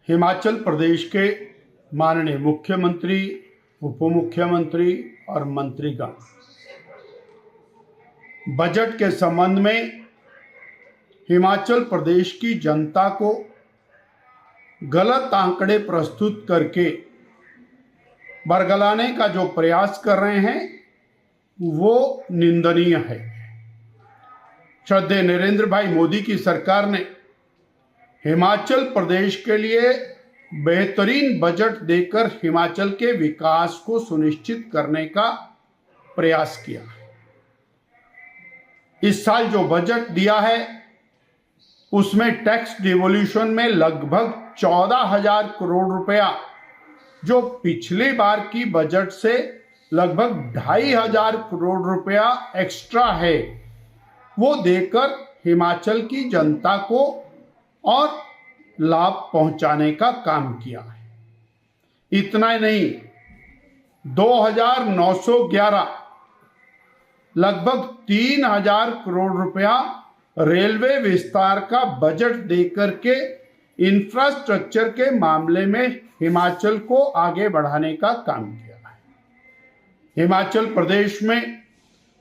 हिमाचल प्रदेश के माननीय मुख्यमंत्री, उप मुख्यमंत्री और मंत्रीगण बजट के संबंध में हिमाचल प्रदेश की जनता को गलत आंकड़े प्रस्तुत करके बरगलाने का जो प्रयास कर रहे हैं वो निंदनीय है। श्रद्धेय नरेंद्र भाई मोदी की सरकार ने हिमाचल प्रदेश के लिए बेहतरीन बजट देकर हिमाचल के विकास को सुनिश्चित करने का प्रयास किया। इस साल जो बजट दिया है उसमें टैक्स डिवोल्यूशन में लगभग 14,000 करोड़ रुपया, जो पिछली बार की बजट से लगभग 2,500 करोड़ रुपया एक्स्ट्रा है, वो देकर हिमाचल की जनता को और लाभ पहुंचाने का काम किया है। इतना ही नहीं, 2,911 लगभग 3,000 करोड़ रुपया रेलवे विस्तार का बजट देकर के इंफ्रास्ट्रक्चर के मामले में हिमाचल को आगे बढ़ाने का काम किया है। हिमाचल प्रदेश में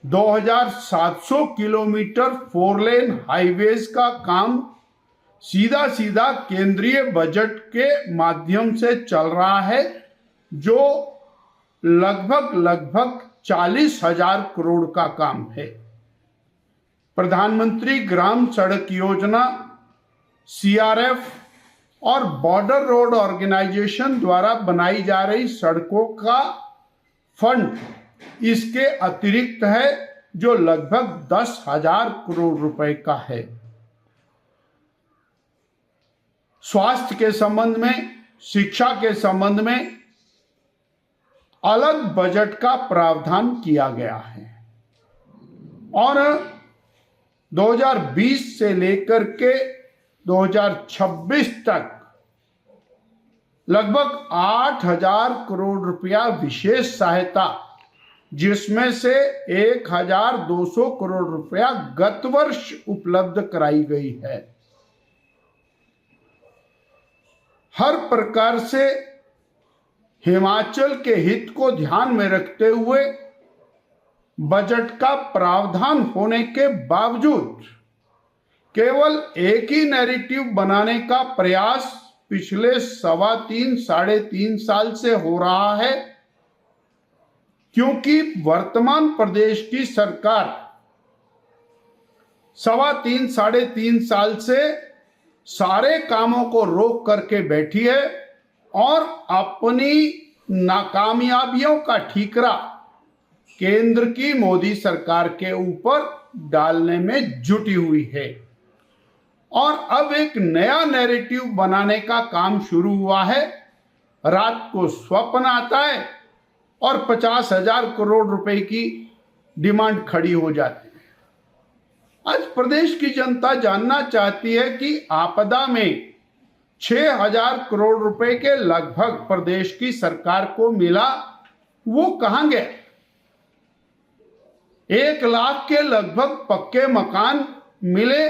2,700 किलोमीटर 4 लेन हाईवेज का काम सीधा सीधा केंद्रीय बजट के माध्यम से चल रहा है, जो लगभग 40,000 करोड़ का काम है। प्रधानमंत्री ग्राम सड़क योजना, CRF और बॉर्डर रोड ऑर्गेनाइजेशन द्वारा बनाई जा रही सड़कों का फंड इसके अतिरिक्त है, जो लगभग 10,000 करोड़ रुपए का है। स्वास्थ्य के संबंध में, शिक्षा के संबंध में अलग बजट का प्रावधान किया गया है और 2020 से लेकर के 2026 तक लगभग 8,000 करोड़ रुपया विशेष सहायता, जिसमें से 1,200 करोड़ रुपया गत वर्ष उपलब्ध कराई गई है। हर प्रकार से हिमाचल के हित को ध्यान में रखते हुए बजट का प्रावधान होने के बावजूद केवल एक ही नैरेटिव बनाने का प्रयास पिछले 3.5 साल से हो रहा है, क्योंकि वर्तमान प्रदेश की सरकार 3.5 साल से सारे कामों को रोक करके बैठी है और अपनी नाकामयाबियों का ठीकरा केंद्र की मोदी सरकार के ऊपर डालने में जुटी हुई है। और अब एक नया नैरेटिव बनाने का काम शुरू हुआ है। रात को स्वप्न आता है और 50,000 करोड़ रुपए की डिमांड खड़ी हो जाती है। आज प्रदेश की जनता जानना चाहती है कि आपदा में 6,000 करोड़ रुपए के लगभग प्रदेश की सरकार को मिला, वो कहां गए? 1 लाख के लगभग पक्के मकान मिले,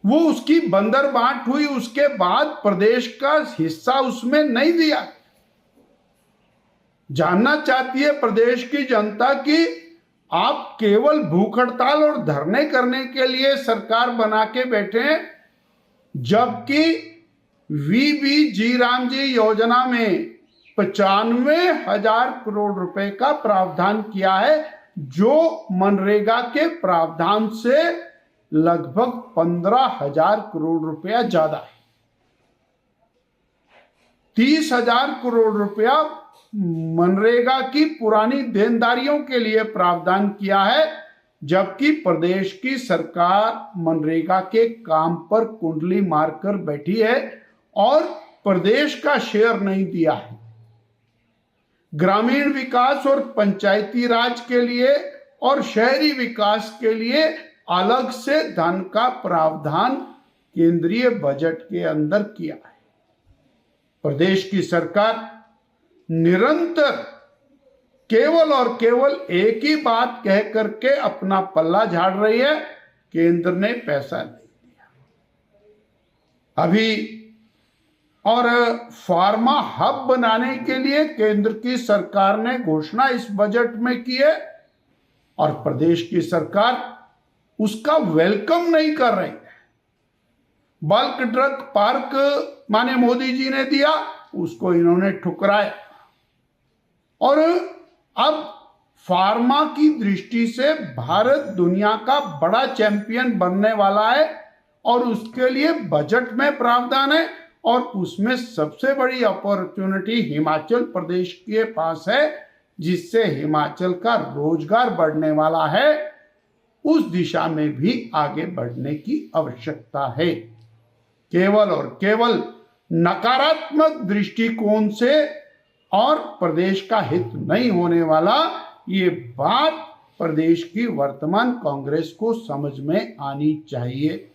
वो उसकी बंदरबांट हुई, उसके बाद प्रदेश का हिस्सा उसमें नहीं दिया। जानना चाहती है प्रदेश की जनता कि आप केवल भूख हड़ताल और धरने करने के लिए सरकार बना के बैठे हैं, जबकि VBG रामजी योजना में 95,000 करोड़ रुपए का प्रावधान किया है, जो मनरेगा के प्रावधान से लगभग 15,000 करोड़ रुपया ज्यादा है। 30,000 करोड़ रुपया मनरेगा की पुरानी देनदारियों के लिए प्रावधान किया है, जबकि प्रदेश की सरकार मनरेगा के काम पर कुंडली मारकर बैठी है और प्रदेश का शेयर नहीं दिया है। ग्रामीण विकास और पंचायती राज के लिए और शहरी विकास के लिए अलग से धन का प्रावधान केंद्रीय बजट के अंदर किया है। प्रदेश की सरकार निरंतर केवल और केवल एक ही बात कह करके अपना पल्ला झाड़ रही है, केंद्र ने पैसा नहीं दिया। अभी और फार्मा हब बनाने के लिए केंद्र की सरकार ने घोषणा इस बजट में की है और प्रदेश की सरकार उसका वेलकम नहीं कर रही है। बल्क ड्रग पार्क माने मोदी जी ने दिया, उसको इन्होंने ठुकराया। और अब फार्मा की दृष्टि से भारत दुनिया का बड़ा चैंपियन बनने वाला है और उसके लिए बजट में प्रावधान है और उसमें सबसे बड़ी अपॉर्चुनिटी हिमाचल प्रदेश के पास है, जिससे हिमाचल का रोजगार बढ़ने वाला है। उस दिशा में भी आगे बढ़ने की आवश्यकता है। केवल और केवल नकारात्मक दृष्टिकोण से और प्रदेश का हित नहीं होने वाला, ये बात प्रदेश की वर्तमान कांग्रेस को समझ में आनी चाहिए।